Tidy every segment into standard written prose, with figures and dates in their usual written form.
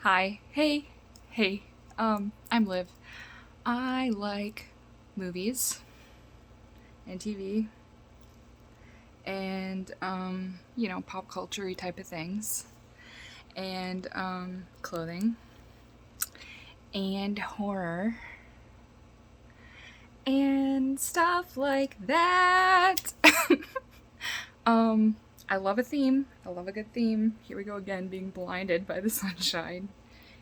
Hi. Hey. I'm Liv. I like movies and TV and, pop culture type of things and, clothing and horror and stuff like that. um, I love a theme. I love a good theme. Here we go again, being blinded by the sunshine.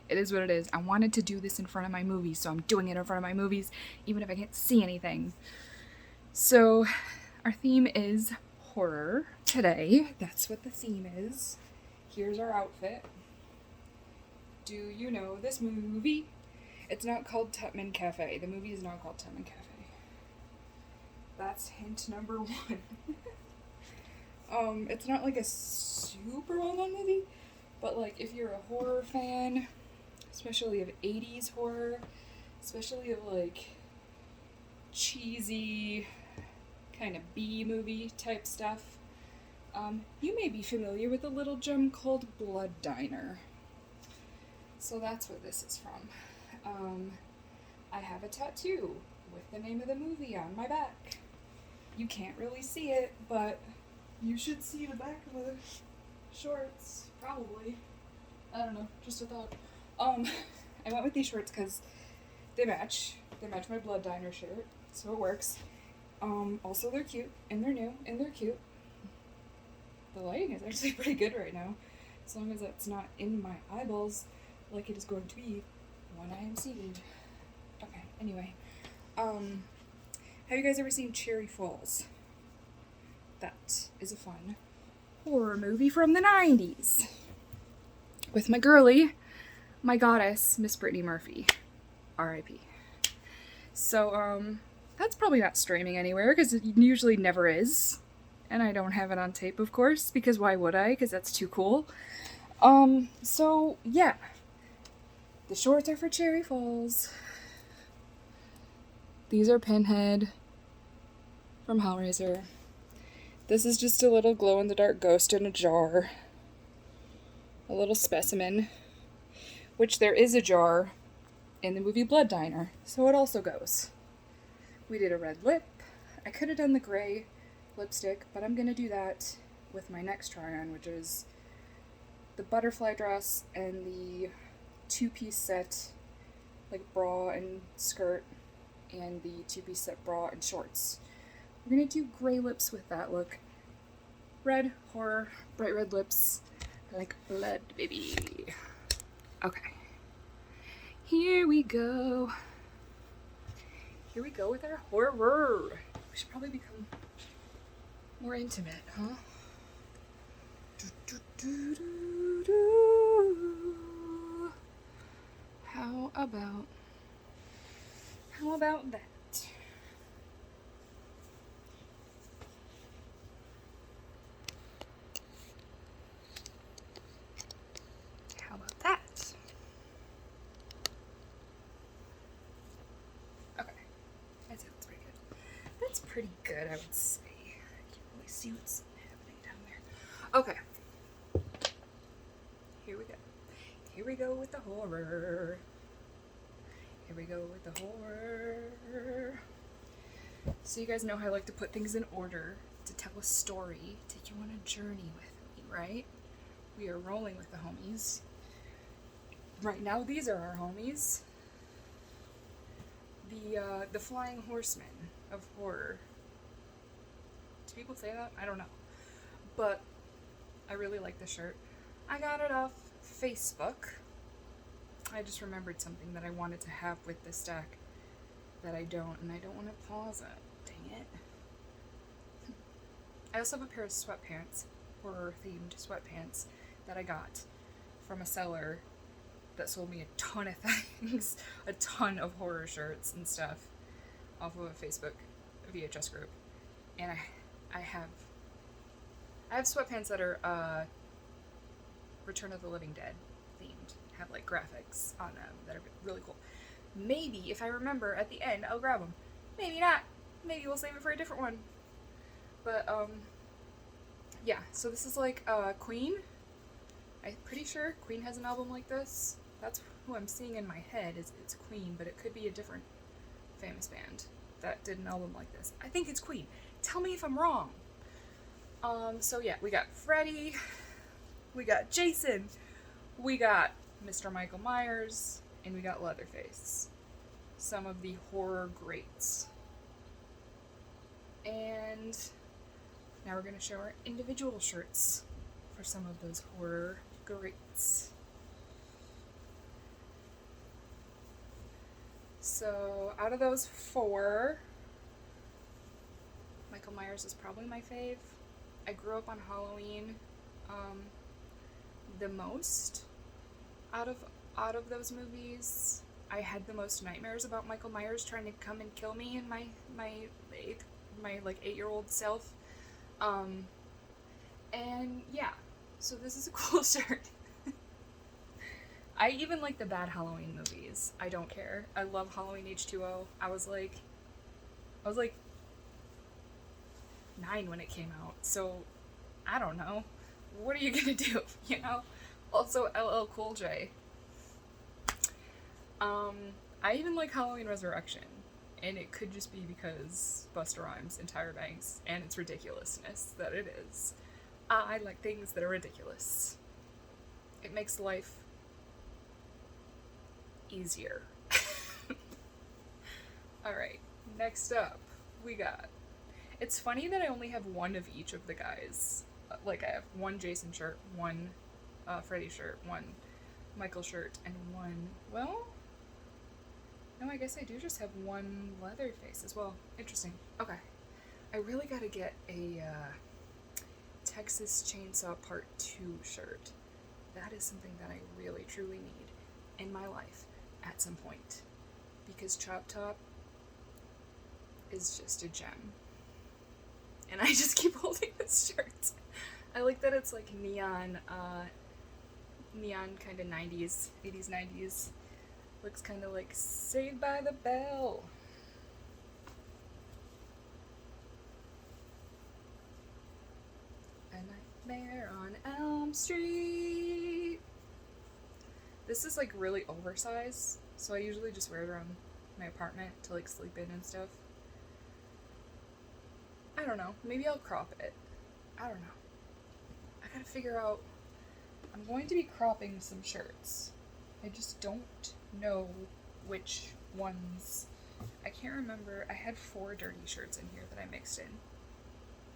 It is what it is. I wanted to do this in front of my movies, so I'm doing it in front of my movies, even if I can't see anything. So, our theme is horror today. That's what the theme is. Here's our outfit. Do you know this movie? It's not called Tutman Cafe. The movie is not called Tutman Cafe. That's hint number one. It's not like a super well-known movie, but like if you're a horror fan, especially of 80s horror, especially of like cheesy kind of B-movie type stuff, you may be familiar with a little gem called Blood Diner. So that's what this is from. I have a tattoo with the name of the movie on my back. You can't really see it, but you should see the back of the shorts, probably. I don't know, just a thought. I went with these shorts because they match. They match my Blood Diner shirt, so it works. Also they're cute, and they're new, and they're cute. The lighting is actually pretty good right now, as long as it's not in my eyeballs like it is going to be when I am seated. Okay, anyway. Have you guys ever seen Cherry Falls? That is a fun horror movie from the 90s. With my girly, my goddess, Miss Brittany Murphy. R.I.P. So, that's probably not streaming anywhere, because it usually never is. And I don't have it on tape, of course, because why would I? Because that's too cool. So, yeah. The shorts are for Cherry Falls. These are Pinhead from Hellraiser. This is just a little glow-in-the-dark ghost in a jar. A little specimen. Which there is a jar in the movie Blood Diner, so it also goes. We did a red lip. I could have done the gray lipstick, but I'm gonna do that with my next try-on, which is the butterfly dress and the two-piece set, like bra and skirt, and the two-piece set bra and shorts. We're gonna do gray lips with that look. Red, horror, bright red lips, like blood, baby. Okay. Here we go. Here we go with our horror. We should probably become more intimate, huh? How about that? How about that? Okay. I'd say that's pretty good. That's pretty good, I would say. I can't really see what's happening down there. Okay. Here we go. Here we go with the horror. Here we go with the horror. So you guys know how I like to put things in order, to tell a story, take you on a journey with me, right? We are rolling with the homies. Right now, these are our homies. The flying horsemen of horror. Do people say that? I don't know. But I really like this shirt. I got it off Facebook. I just remembered something that I wanted to have with this deck that I don't, and I don't want to pause it. Dang it. I also have a pair of sweatpants, horror-themed sweatpants, that I got from a seller that sold me a ton of things, a ton of horror shirts and stuff off of a Facebook VHS group. And I have sweatpants that are Return of the Living Dead themed, have like graphics on them that are really cool. Maybe, if I remember at the end, I'll grab them. Maybe not. Maybe we'll save it for a different one. But, yeah, so this is like Queen. I'm pretty sure Queen has an album like this. That's who I'm seeing in my head. It's Queen, but it could be a different famous band that did an album like this. I think it's Queen. Tell me if I'm wrong. So yeah, we got Freddy, we got Jason, we got Mr. Michael Myers, and we got Leatherface. Some of the horror greats. And now we're going to show our individual shirts for some of those horror greats. So out of those 4, Michael Myers is probably my fave. I grew up on Halloween the most out of those movies. I had the most nightmares about Michael Myers trying to come and kill me in my 8-year-old self. And yeah, so this is a cool shirt. I even like the bad Halloween movies. I don't care. I love Halloween H2O. I was like 9 when it came out, so I don't know. What are you gonna do, you know? Also, LL Cool J. I even like Halloween Resurrection, and it could just be because Busta Rhymes and Tyra Banks and its ridiculousness that it is. I like things that are ridiculous. It makes life easier. Alright, next up, we got... It's funny that I only have one of each of the guys. Like, I have one Jason shirt, one Freddy shirt, one Michael shirt, and one... Well... No, I guess I do just have one Leatherface as well. Interesting. Okay. I really gotta get a Texas Chainsaw Part 2 shirt. That is something that I really, truly need in my life at some point. Because Chop Top is just a gem. And I just keep holding this shirt. I like that it's like neon kind of 90s, 80s, 90s. Looks kind of like Saved by the Bell. A Nightmare on Elm Street. This is like really oversized, so I usually just wear it around my apartment to like sleep in and stuff. I don't know. Maybe I'll crop it. I don't know. I gotta figure out... I'm going to be cropping some shirts. I just don't know which ones. I can't remember. I had 4 dirty shirts in here that I mixed in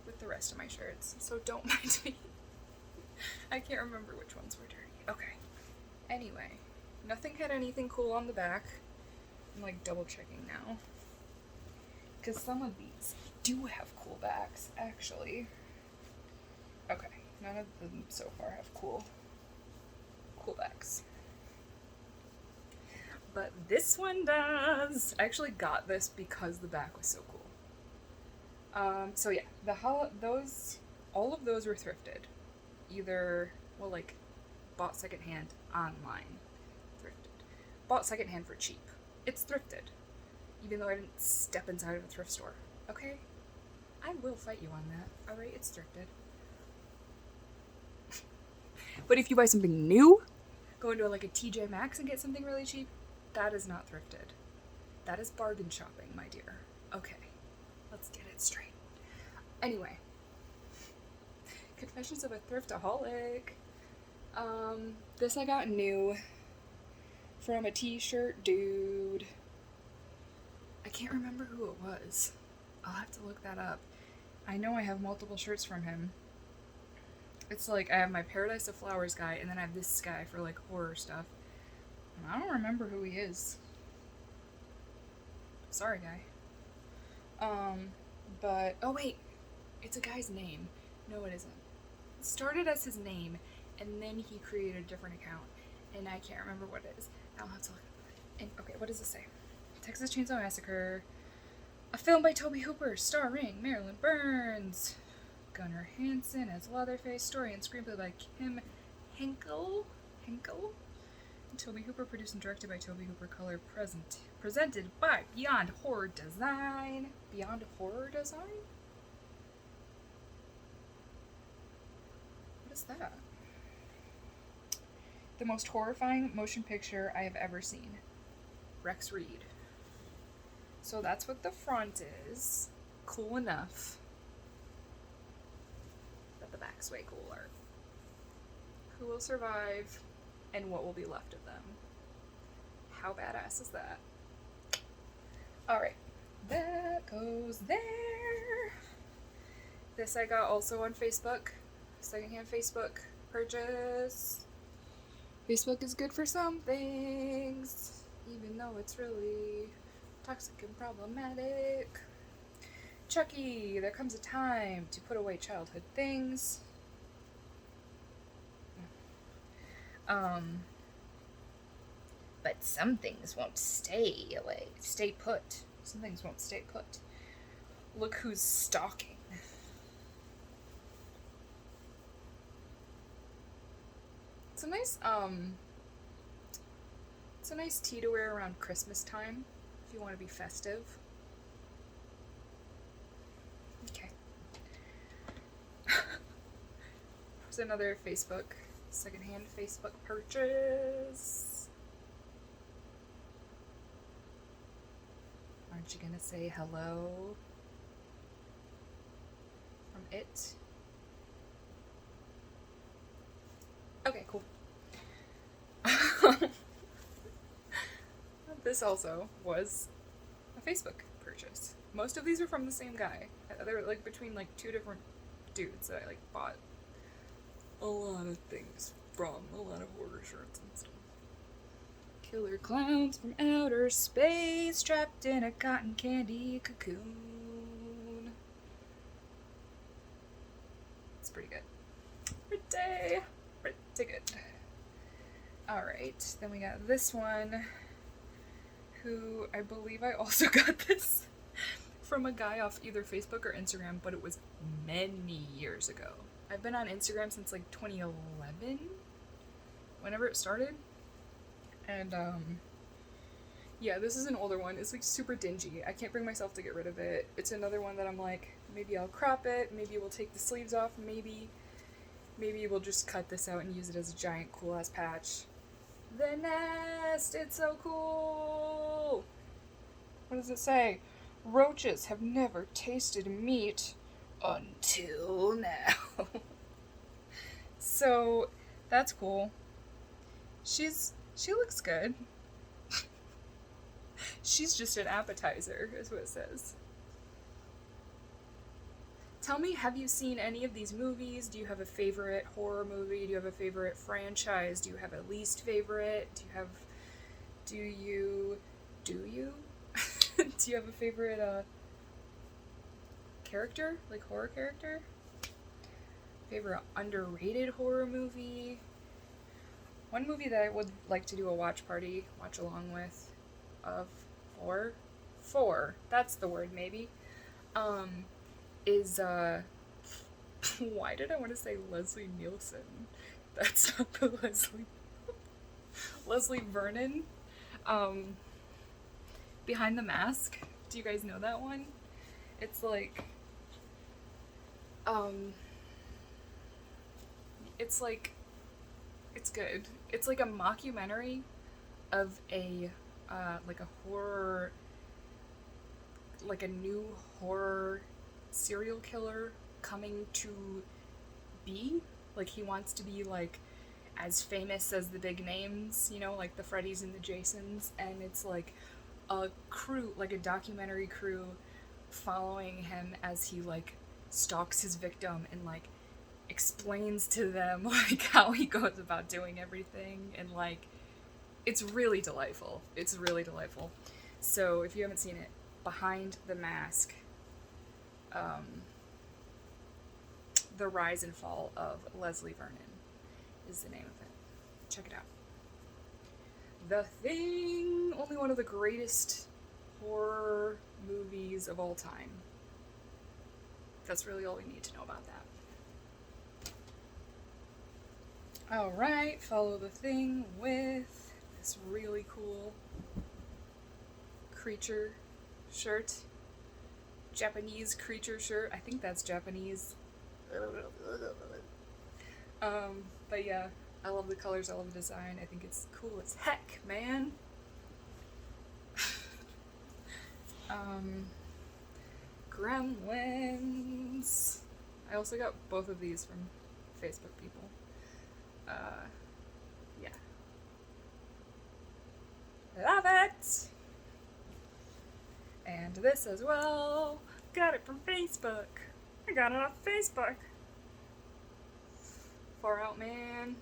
with the rest of my shirts, so don't mind me. I can't remember which ones were dirty. Okay. Anyway, nothing had anything cool on the back. I'm like double checking now. Because some of these do have cool backs, actually. Okay, none of them so far have cool backs. But this one does. I actually got this because the back was so cool. So yeah, all of those were thrifted. Either, well, like, bought secondhand online. Thrifted. Bought secondhand for cheap. It's thrifted. Even though I didn't step inside of a thrift store. Okay? I will fight you on that. Alright, it's thrifted. But if you buy something new, go into like a TJ Maxx and get something really cheap, that is not thrifted. That is bargain shopping, my dear. Okay, let's get it straight. Anyway, Confessions of a Thriftaholic. This I got new from a t-shirt dude. I can't remember who it was. I'll have to look that up. I know I have multiple shirts from him. It's like I have my Paradise of Flowers guy, and then I have this guy for like horror stuff. And I don't remember who he is. Sorry, guy. But oh wait, it's a guy's name. No, it isn't. It started as his name, and then he created a different account, and I can't remember what it is. I'll have to look. And okay, what does it say? Texas Chainsaw Massacre. A film by Tobe Hooper, starring Marilyn Burns, Gunnar Hansen as Leatherface, story and screenplay by Kim Henkel. And Tobe Hooper, produced and directed by Tobe Hooper, color presented by Beyond Horror Design. Beyond Horror Design? What is that? the most horrifying motion picture I have ever seen. Rex Reed. So that's what the front is. Cool enough. But the back's way cooler. Who will survive, and what will be left of them? How badass is that? Alright, that goes there. This I got also on Facebook. Secondhand Facebook purchase. Facebook is good for some things, even though it's really toxic and problematic. Chucky, there comes a time to put away childhood things. But some things won't stay away. Stay put. Some things won't stay put. Look who's stalking. It's a nice tee to wear around Christmas time if you want to be festive. Okay. There's another secondhand Facebook purchase. Aren't you gonna say hello? From it? Okay, cool. This also was a Facebook purchase. Most of these are from the same guy. They're like between like two different dudes that I like bought a lot of things from, a lot of horror shirts and stuff. Killer clowns from outer space trapped in a cotton candy cocoon. It's pretty good. Pretty good. Alright, then we got this one, who I believe I also got this from a guy off either Facebook or Instagram, but it was many years ago. I've been on Instagram since like 2011, whenever it started. And yeah, this is an older one. It's like super dingy. I can't bring myself to get rid of it. It's another one that I'm like, maybe I'll crop it, maybe we'll take the sleeves off, maybe we'll just cut this out and use it as a giant cool ass patch. The nest! It's so cool! What does it say? Roaches have never tasted meat until now. So, that's cool. She looks good. She's just an appetizer, is what it says. Tell me, have you seen any of these movies? Do you have a favorite horror movie? Do you have a favorite franchise? Do you have a least favorite? Do you do you have a favorite character? Like horror character? Favorite underrated horror movie? One movie that I would like to do a watch along with of four, that's the word maybe, is, why did I want to say Leslie Nielsen? That's not the Leslie Vernon, Behind the Mask. Do you guys know that one? It's like, it's good. It's like a mockumentary of a horror, like a new horror serial killer coming to be. Like, he wants to be, like, as famous as the big names, you know, like the Freddys and the Jasons, and it's like a crew, like a documentary crew following him as he, like, stalks his victim and, like, explains to them, like, how he goes about doing everything, and, like, it's really delightful. It's really delightful. So, if you haven't seen it, Behind the Mask, The Rise and Fall of Leslie Vernon is the name of it. Check it out. The Thing, only one of the greatest horror movies of all time. That's really all we need to know about that. Alright, follow The Thing with this really cool creature shirt. Japanese creature shirt. I think that's Japanese. But yeah, I love the colors, I love the design. I think it's cool as heck, man. Gremlins. I also got both of these from Facebook people. Yeah. Love it! And this as well. Got it from Facebook. I got it off Facebook. Far out, man.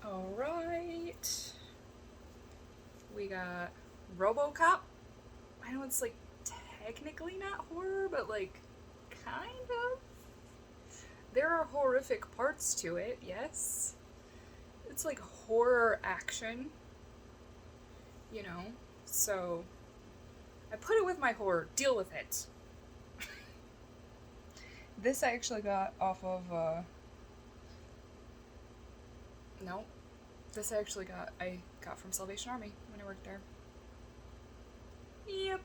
Alright. We got RoboCop. I know it's like technically not horror, but like kind of. There are horrific parts to it, yes. It's like horror action, you know? So I put it with my horror. Deal with it. This I actually got off of, no. This I got from Salvation Army when I worked there. Yep.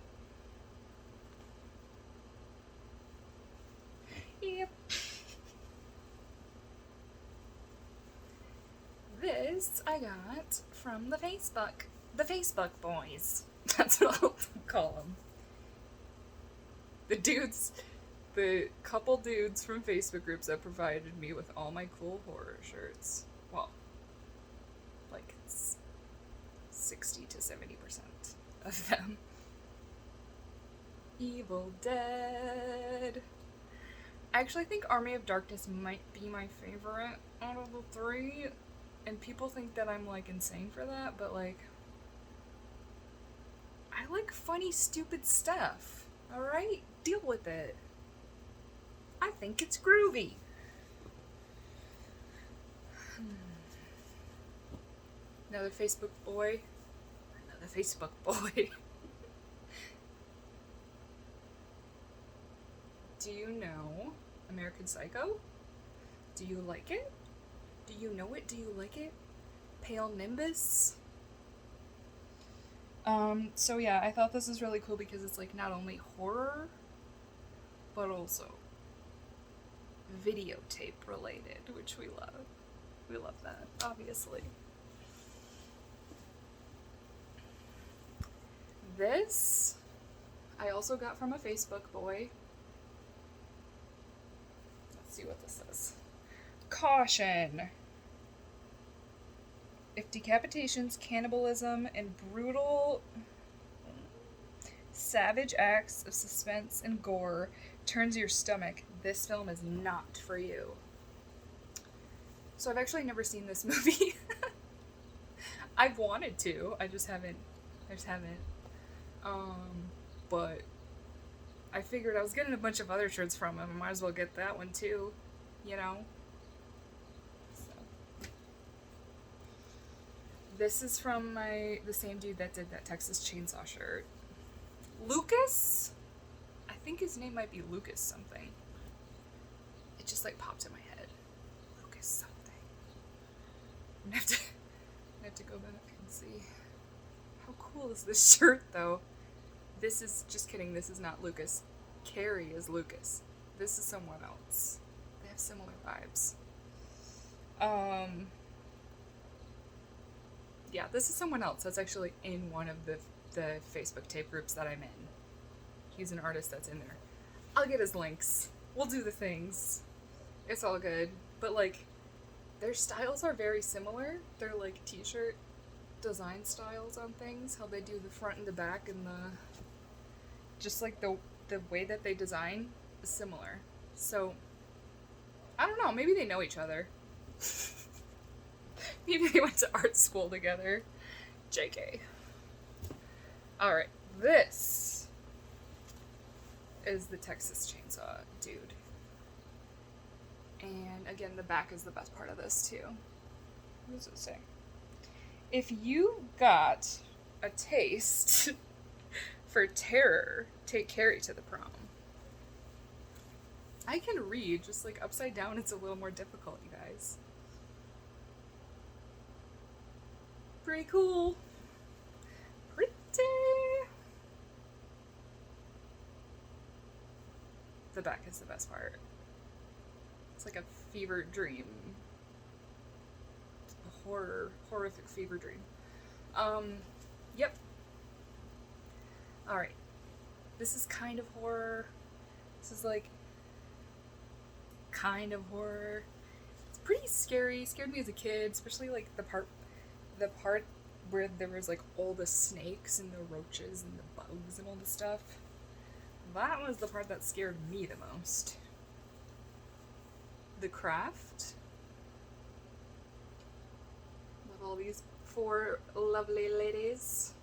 Yep. This I got from the Facebook boys. That's what I'll call them. The couple dudes from Facebook groups that provided me with all my cool horror shirts. Well, like 60 to 70% of them. Evil Dead. I actually think Army of Darkness might be my favorite out of the three. And people think that I'm, like, insane for that, but, like, I like funny, stupid stuff. Alright? Deal with it. I think it's groovy. Another Facebook boy. Do you know American Psycho? Do you like it? Do you know it? Do you like it? Pale Nimbus? So yeah, I thought this was really cool because it's like not only horror, but also videotape related, which we love. We love that, obviously. This, I also got from a Facebook boy. Let's see what this is. Caution! If decapitations, cannibalism, and brutal, savage acts of suspense and gore turns your stomach, this film is not for you. So I've actually never seen this movie. I've wanted to, I just haven't. But I figured I was getting a bunch of other shirts from him, I might as well get that one too, you know? This is from the same dude that did that Texas Chainsaw shirt. Lucas? I think his name might be Lucas something. It just like popped in my head. Lucas something. I have to go back and see. How cool is this shirt though? This is, just kidding, this is not Lucas. Carrie is Lucas. This is someone else. They have similar vibes. Yeah, this is someone else that's actually in one of the Facebook tape groups that I'm in. He's an artist that's in there. I'll get his links. We'll do the things. It's all good. But, like, their styles are very similar. They're, like, t-shirt design styles on things. How they do the front and the back and just, like, the way that they design is similar. So, I don't know. Maybe they know each other. Maybe they went to art school together. JK. Alright, this is the Texas Chainsaw dude. And again, the back is the best part of this too. What does it say? If you got a taste for terror, take Carrie to the prom. I can read, just like upside down it's a little more difficult, you guys. Pretty cool. Pretty. The back is the best part. It's like a fever dream. A horrific fever dream. Yep. Alright. This is kind of horror. This is like kind of horror. It's pretty scary. It scared me as a kid, especially like the part where there was like all the snakes and the roaches and the bugs and all the stuff. That was the part that scared me the most. The Craft. With all these 4 lovely ladies.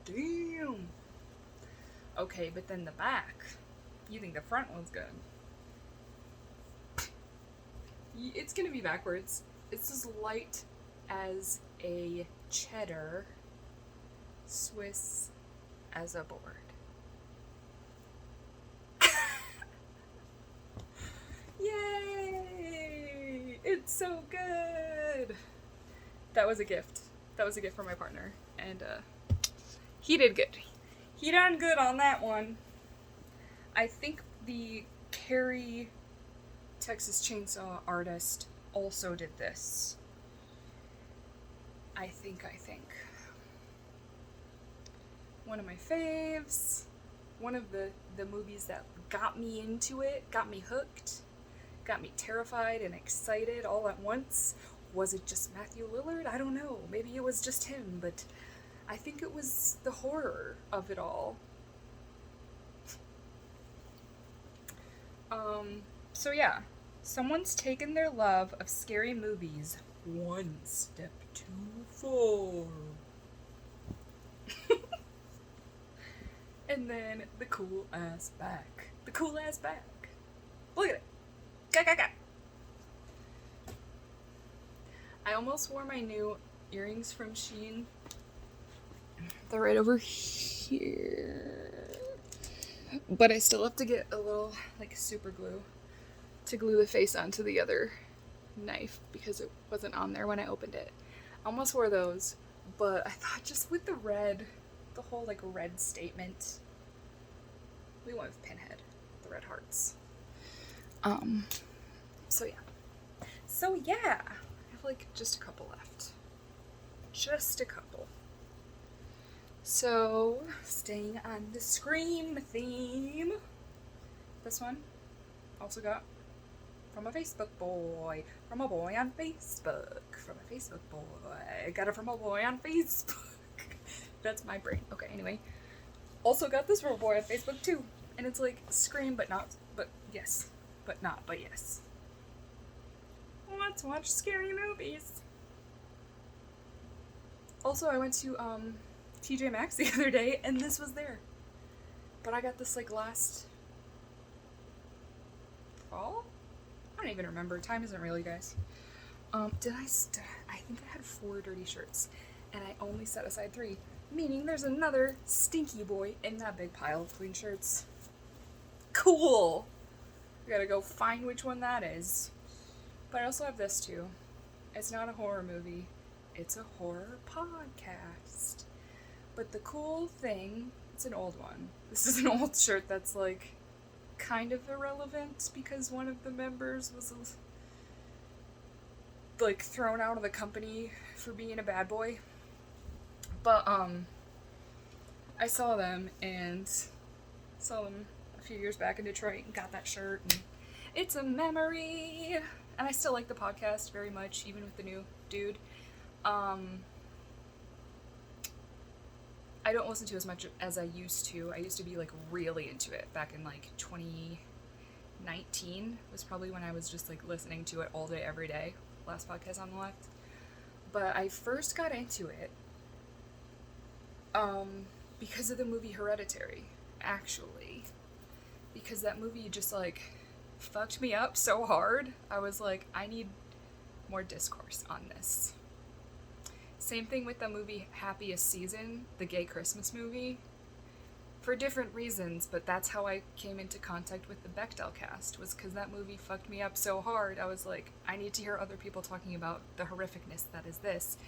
Damn. Okay, but then the back. You think the front one's good? It's gonna be backwards. It's as light as a cheddar, Swiss as a board. Yay! It's so good! That was a gift. That was a gift from my partner. And he did good. He done good on that one. I think the Carrie Texas Chainsaw artist also did this. I think. One of my faves. One of the movies that got me into it, got me hooked, got me terrified and excited all at once. Was it just Matthew Lillard? I don't know. Maybe it was just him, but I think it was the horror of it all. So yeah, someone's taken their love of scary movies one step too far. And then the cool ass back. The cool ass back. Look at it. Ga. I almost wore my new earrings from Shein. They're right over here. But I still have to get a little, like, super glue to glue the face onto the other knife because it wasn't on there when I opened it. I almost wore those, but I thought just with the red, the whole, like, red statement, we went with Pinhead, the red hearts. So yeah. I have, like, just a couple left. Just a couple. So, staying on the Scream theme, this one also got from a Facebook boy, from a boy on Facebook, from a Facebook boy, got it from a boy on Facebook. That's my brain. Okay, anyway. Also got this from a boy on Facebook too, and it's like Scream, but not, but yes, but not, but yes. Let's watch scary movies. Also, I went to, TJ Maxx the other day, and this was there. But I got this, like, last fall? I don't even remember. Time isn't real, you guys. I think I had 4 dirty shirts, and I only set aside 3, meaning there's another stinky boy in that big pile of clean shirts. Cool! I gotta go find which one that is. But I also have this, too. It's not a horror movie. It's a horror podcast. But the cool thing, it's an old one. This is an old shirt that's, like, kind of irrelevant because one of the members was, like, thrown out of the company for being a bad boy. But, I saw them a few years back in Detroit and got that shirt, and it's a memory. And I still like the podcast very much, even with the new dude. I don't listen to as much as I used to. I used to be, like, really into it back in, like, 2019 was probably when I was just, like, listening to it all day, every day. Last podcast on the left. But I first got into it because of the movie Hereditary, actually. Because that movie just, like, fucked me up so hard. I was like, I need more discourse on this. Same thing with the movie Happiest Season, the gay Christmas movie. For different reasons, but that's how I came into contact with the Bechdel cast, was because that movie fucked me up so hard. I was like, I need to hear other people talking about the horrificness that is this.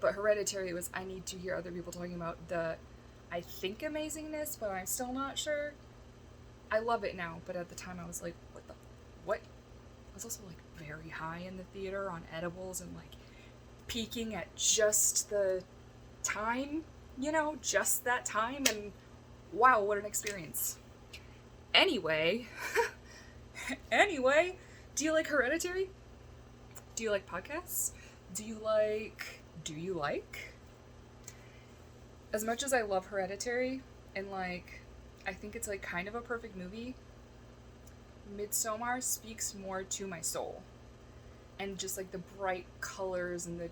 But Hereditary was, I need to hear other people talking about the I think amazingness, but I'm still not sure. I love it now, but at the time I was like, what? I was also like very high in the theater on edibles and like peaking at just the time, just that time, and wow, what an experience. Anyway, do you like Hereditary? Do you like podcasts? Do you like? As much as I love Hereditary, and like, I think it's like kind of a perfect movie, Midsommar speaks more to my soul. And just like the bright colors and the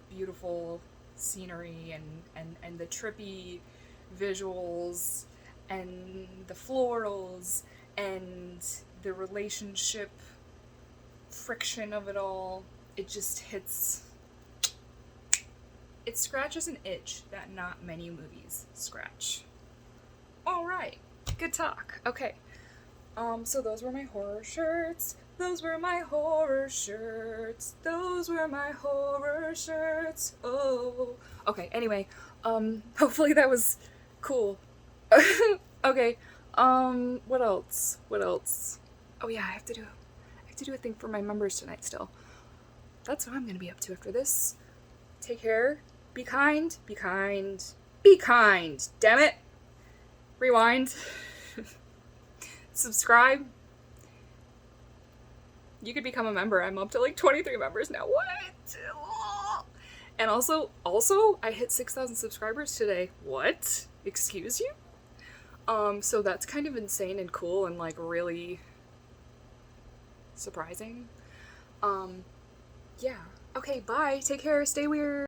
beautiful scenery and the trippy visuals and the florals and the relationship friction of it all. It just hits. It scratches an itch that not many movies scratch. Alright, good talk. Okay. So those were my horror shirts. Those were my horror shirts. Those were my horror shirts. Oh. Okay, anyway, hopefully that was cool. Okay, what else? Oh yeah, I have to do a thing for my members tonight still. That's what I'm gonna be up to after this. Take care. Be kind. Be kind. Be kind. Damn it. Rewind. Subscribe. You could become a member. I'm up to like 23 members now. What? And also, I hit 6,000 subscribers today. What? Excuse you? So that's kind of insane and cool and like really surprising. Yeah. Okay, bye. Take care. Stay weird.